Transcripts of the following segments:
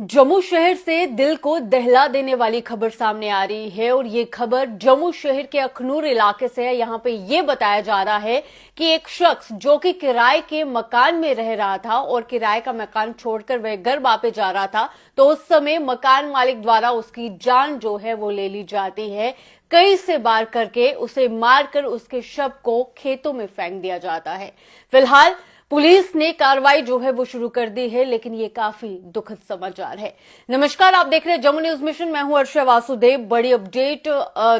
जम्मू शहर से दिल को दहला देने वाली खबर सामने आ रही है और ये खबर जम्मू शहर के अखनूर इलाके से है। यहाँ पे ये बताया जा रहा है कि एक शख्स जो कि किराए के मकान में रह रहा था और किराए का मकान छोड़कर वह घर वापस जा रहा था, तो उस समय मकान मालिक द्वारा उसकी जान जो है वो ले ली जाती है। कई से बार करके उसे मारकर उसके शव को खेतों में फेंक दिया जाता है। फिलहाल पुलिस ने कार्रवाई जो है वो शुरू कर दी है, लेकिन ये काफी दुखद समाचार है। नमस्कार, आप देख रहे हैं जम्मू न्यूज मिशन। मैं हूं अर्षा वासुदेव। बड़ी अपडेट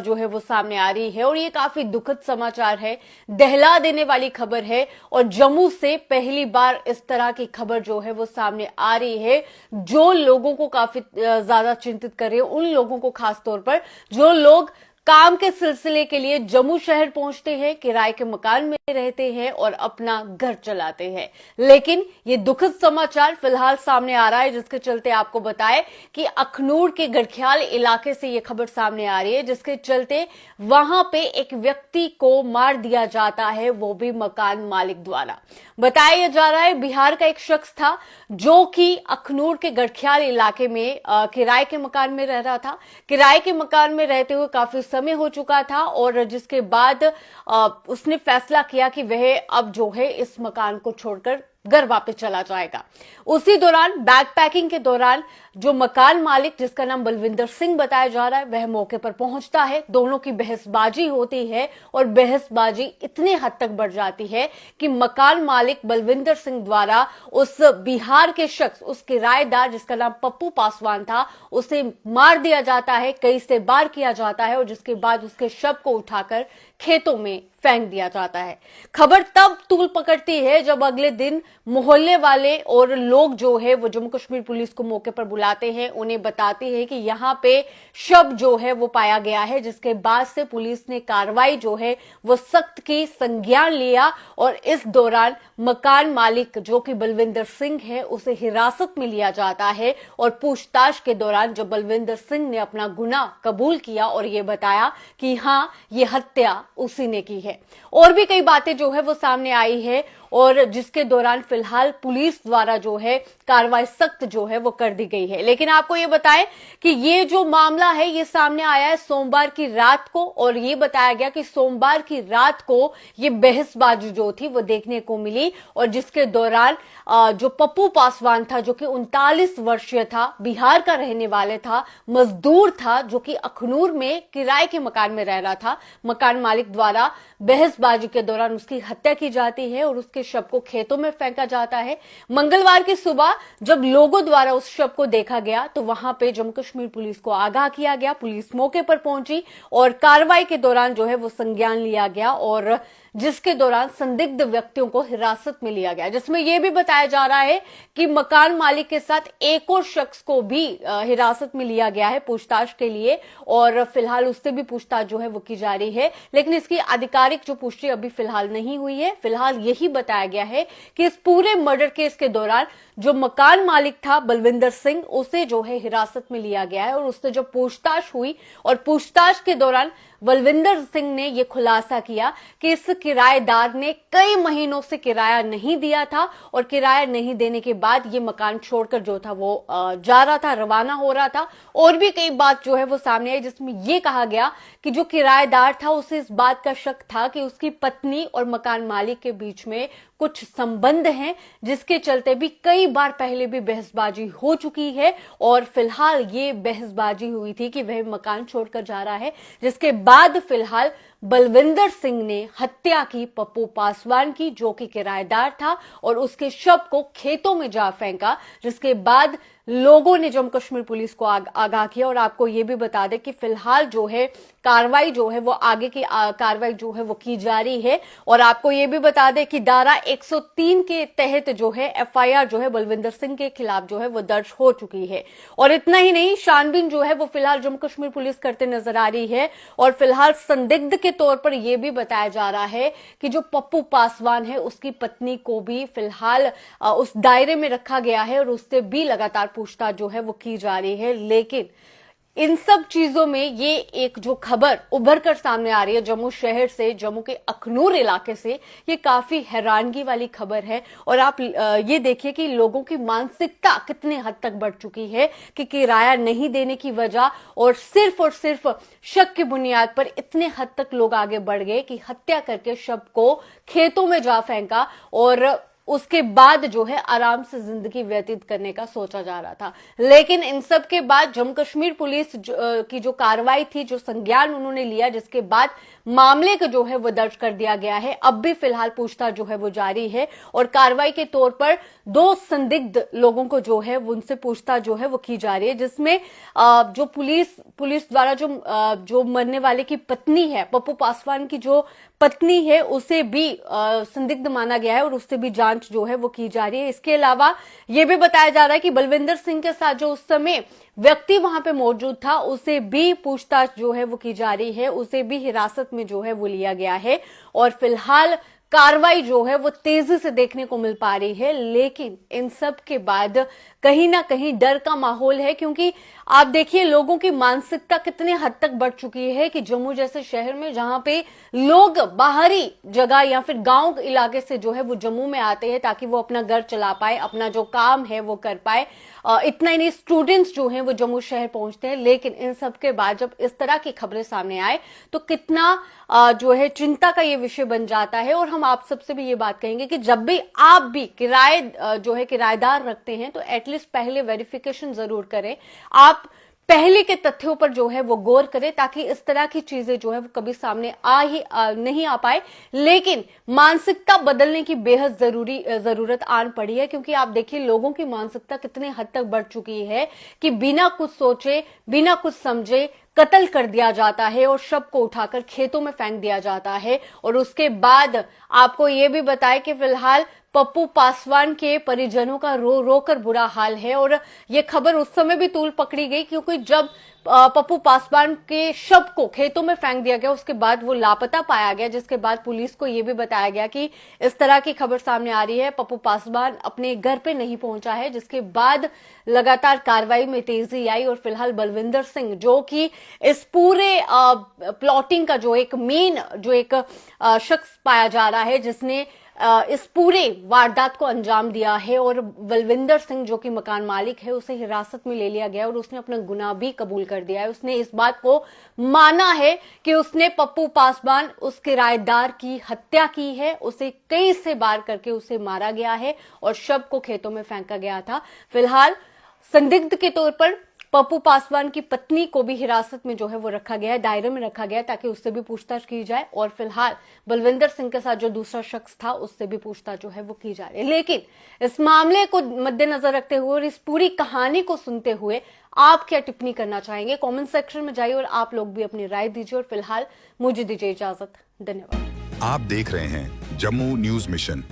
जो है वो सामने आ रही है और ये काफी दुखद समाचार है, दहला देने वाली खबर है। और जम्मू से पहली बार इस तरह की खबर जो है वो सामने आ रही है, जो लोगों को काफी ज्यादा चिंतित कर रही है। उन लोगों को खास तौर पर जो लोग काम के सिलसिले के लिए जम्मू शहर पहुंचते हैं, किराए के मकान में रहते हैं और अपना घर चलाते हैं। लेकिन ये दुखद समाचार फिलहाल सामने आ रहा है, जिसके चलते आपको बताएं कि अखनूर के गढ़ख्याल इलाके से ये खबर सामने आ रही है, जिसके चलते वहां पे एक व्यक्ति को मार दिया जाता है, वो भी मकान मालिक द्वारा। बताया जा रहा है बिहार का एक शख्स था जो कि अखनूर के गढ़ख्याल इलाके में किराए के मकान में रह रहा था। किराए के मकान में रहते हुए काफी समय हो चुका था और जिसके बाद उसने फैसला किया कि वह अब जो है इस मकान को छोड़कर घर वापस चला जाएगा। उसी दौरान बैग पैकिंग के दौरान जो मकान मालिक, जिसका नाम बलविंदर सिंह बताया जा रहा है, वह मौके पर पहुंचता है। दोनों की बहसबाजी होती है और बहसबाजी इतने हद तक बढ़ जाती है कि मकान मालिक बलविंदर सिंह द्वारा उस बिहार के शख्स, उस किराएदार जिसका नाम पप्पू पासवान था, उसे मार दिया जाता है, कई से बार किया जाता है और जिसके बाद उसके शव को उठाकर खेतों में फेंक दिया जाता है। खबर तब तूल पकड़ती है जब अगले दिन मोहल्ले वाले और लोग जो है वो जम्मू कश्मीर पुलिस को मौके पर बुलाते हैं, उन्हें बताते हैं कि यहाँ पे शव जो है वो पाया गया है। जिसके बाद से पुलिस ने कार्रवाई जो है वो सख्त की, संज्ञान लिया और इस दौरान मकान मालिक जो कि बलविंदर सिंह है उसे हिरासत में लिया जाता है। और पूछताछ के दौरान जब बलविंदर सिंह ने अपना गुनाह कबूल किया और ये बताया कि हाँ, ये हत्या उसी ने की है। और भी कई बातें जो है वो सामने आई है और जिसके दौरान फिलहाल पुलिस द्वारा जो है कार्रवाई सख्त जो है वो कर दी गई है। लेकिन आपको ये बताएं कि ये जो मामला है ये सामने आया है सोमवार की रात को और ये बताया गया कि सोमवार की रात को ये बहसबाजी जो थी वो देखने को मिली और जिसके दौरान जो पप्पू पासवान था, जो कि 39 वर्षीय था, बिहार का रहने वाले था, मजदूर था, जो कि अखनूर में किराए के मकान में रह रहा था, मकान मालिक द्वारा बहसबाजी के दौरान उसकी हत्या की जाती है और उसके शव को खेतों में फेंका जाता है। मंगलवार की सुबह जब लोगों द्वारा उस शव को देखा गया तो वहां पे जम्मू कश्मीर पुलिस को आगाह किया गया। पुलिस मौके पर पहुंची और कार्रवाई के दौरान जो है वो संज्ञान लिया गया और जिसके दौरान संदिग्ध व्यक्तियों को हिरासत में लिया गया, जिसमें यह भी बताया जा रहा है कि मकान मालिक के साथ एक और शख्स को भी हिरासत में लिया गया है पूछताछ के लिए और फिलहाल उससे भी पूछताछ जो है वो की जा रही है। लेकिन इसकी आधिकारिक जो पुष्टि अभी फिलहाल नहीं हुई है। फिलहाल यही बताया गया है कि इस पूरे मर्डर केस के दौरान जो मकान मालिक था बलविंदर सिंह, उसे जो है हिरासत में लिया गया है और उससे जब पूछताछ हुई और पूछताछ के दौरान बलविंदर सिंह ने यह खुलासा किया कि इस किराएदार ने कई महीनों से किराया नहीं दिया था और किराया नहीं देने के बाद ये मकान छोड़कर जो था वो जा रहा था, रवाना हो रहा था। और भी कई बात जो है वो सामने आई, जिसमें यह कहा गया कि जो किराएदार था उसे इस बात का शक था कि उसकी पत्नी और मकान मालिक के बीच में कुछ संबंध हैं, जिसके चलते भी कई बार पहले भी बहसबाजी हो चुकी है और फिलहाल ये बहसबाजी हुई थी कि वह मकान छोड़कर जा रहा है। जिसके बाद फिलहाल बलविंदर सिंह ने हत्या की पप्पू पासवान की, जो कि किराएदार था, और उसके शव को खेतों में जा फेंका। जिसके बाद लोगों ने जम्मू कश्मीर पुलिस को आगाह किया और आपको यह भी बता दें कि फिलहाल जो है कार्रवाई जो है वो आगे की कार्रवाई जो है वो की जा रही है। और आपको यह भी बता दें कि धारा 103 के तहत जो है एफआईआर जो है बलविंदर सिंह के खिलाफ जो है वो दर्ज हो चुकी है। और इतना ही नहीं, छानबीन जो है वो फिलहाल जम्मू कश्मीर पुलिस करते नजर आ रही है और फिलहाल संदिग्ध के तौर पर यह भी बताया जा रहा है कि जो पप्पू पासवान है उसकी पत्नी को भी फिलहाल उस दायरे में रखा गया है और उससे भी लगातार पूछताछ जो है वो की जा रही है। लेकिन इन सब चीजों में ये एक जो खबर उभर कर सामने आ रही है जम्मू शहर से, जम्मू के अखनूर इलाके से, ये काफी हैरानगी वाली खबर है। और आप ये देखिए कि लोगों की मानसिकता कितने हद तक बढ़ चुकी है कि किराया नहीं देने की वजह और सिर्फ शक की बुनियाद पर इतने हद तक लोग आगे बढ़ गए कि हत्या करके शव को खेतों में जा फेंका और उसके बाद जो है आराम से जिंदगी व्यतीत करने का सोचा जा रहा था। लेकिन इन सब के बाद जम्मू कश्मीर पुलिस की जो कार्रवाई थी, जो संज्ञान उन्होंने लिया, जिसके बाद मामले को जो है वो दर्ज कर दिया गया है। अब भी फिलहाल पूछताछ जो है वो जारी है और कार्रवाई के तौर पर 2 संदिग्ध लोगों को जो है उनसे पूछताछ जो है वो की जा रही है, जिसमें जो पुलिस द्वारा जो मरने वाले की पत्नी है, पप्पू पासवान की जो पत्नी है, उसे भी संदिग्ध माना गया है और उससे भी जांच जो है वो की जा रही है। इसके अलावा यह भी बताया जा रहा है कि बलविंदर सिंह के साथ जो उस समय व्यक्ति वहां पे मौजूद था, उसे भी पूछताछ जो है वो की जा रही है, उसे भी हिरासत में जो है वो लिया गया है और फिलहाल कार्रवाई जो है वो तेजी से देखने को मिल पा रही है। लेकिन इन सब के बाद कहीं ना कहीं डर का माहौल है, क्योंकि आप देखिए लोगों की मानसिकता कितने हद तक बढ़ चुकी है कि जम्मू जैसे शहर में, जहां पे लोग बाहरी जगह या फिर गांव इलाके से जो है वो जम्मू में आते हैं ताकि वो अपना घर चला पाए, अपना जो काम है वो कर पाए। इतना ही नहीं, स्टूडेंट्स जो हैं वो जम्मू शहर पहुंचते हैं। लेकिन इन सब के बाद जब इस तरह की खबरें सामने आए तो कितना जो है चिंता का ये विषय बन जाता है। और हम आप सबसे भी ये बात कहेंगे कि जब भी आप भी किराएदार रखते हैं तो एटलीस्ट पहले वेरिफिकेशन जरूर करें, आप पहले के तथ्यों पर जो है वो गौर करें, ताकि इस तरह की चीजें जो है वो कभी सामने नहीं आ पाए। लेकिन मानसिकता बदलने की बेहद जरूरत आन पड़ी है, क्योंकि आप देखिए लोगों की मानसिकता कितने हद तक बढ़ चुकी है कि बिना कुछ सोचे, बिना कुछ समझे कत्ल कर दिया जाता है और शव को उठाकर खेतों में फेंक दिया जाता है। और उसके बाद आपको यह भी बताएं कि फिलहाल पप्पू पासवान के परिजनों का रो रो कर बुरा हाल है। और यह खबर उस समय भी तूल पकड़ी गई क्योंकि जब पप्पू पासवान के शव को खेतों में फेंक दिया गया, उसके बाद वो लापता पाया गया, जिसके बाद पुलिस को यह भी बताया गया कि इस तरह की खबर सामने आ रही है, पप्पू पासवान अपने घर पे नहीं पहुंचा है। जिसके बाद लगातार कार्रवाई में तेजी आई और फिलहाल बलविंदर सिंह, जो कि इस पूरे प्लॉटिंग का जो एक शख्स पाया जा रहा है, जिसने इस पूरे वारदात को अंजाम दिया है, और बलविंदर सिंह जो कि मकान मालिक है, उसे हिरासत में ले लिया गया और उसने अपना गुनाह भी कबूल कर दिया है। उसने इस बात को माना है कि उसने पप्पू पासवान, उस किराएदार की हत्या की है, उसे कई से बार करके उसे मारा गया है और शव को खेतों में फेंका गया था। फिलहाल संदिग्ध के तौर पर पप्पू पासवान की पत्नी को भी हिरासत में जो है वो रखा गया है, दायरे में रखा गया है, ताकि उससे भी पूछताछ की जाए। और फिलहाल बलविंदर सिंह के साथ जो दूसरा शख्स था, उससे भी पूछताछ जो है वो की जा रही है। लेकिन इस मामले को मद्देनजर रखते हुए और इस पूरी कहानी को सुनते हुए आप क्या टिप्पणी करना चाहेंगे? कॉमेंट सेक्शन में जाइए और आप लोग भी अपनी राय दीजिए। और फिलहाल मुझे दीजिए इजाजत। धन्यवाद। आप देख रहे हैं जम्मू न्यूज मिशन।